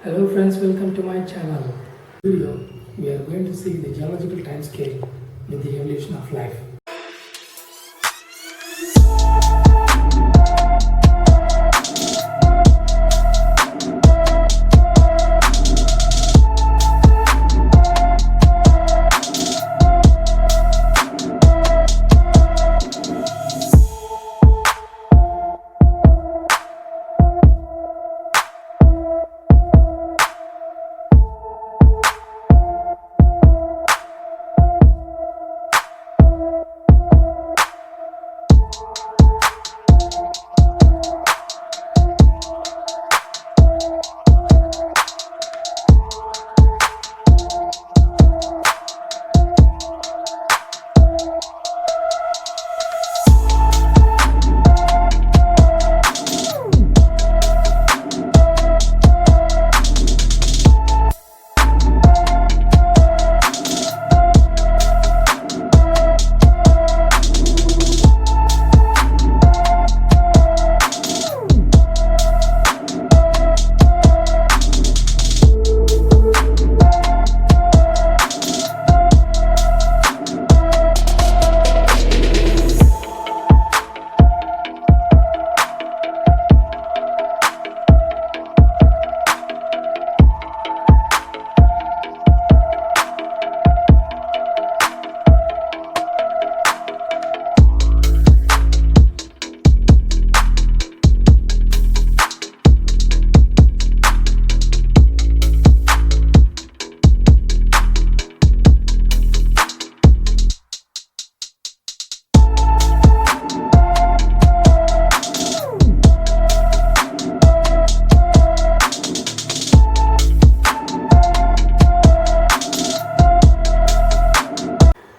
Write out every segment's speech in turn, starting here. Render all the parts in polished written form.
Hello friends, welcome to my channel. Video, we are going to see the geological time scale with the evolution of life.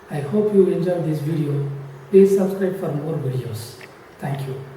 I hope you enjoyed this video. Please subscribe for more videos. Thank you.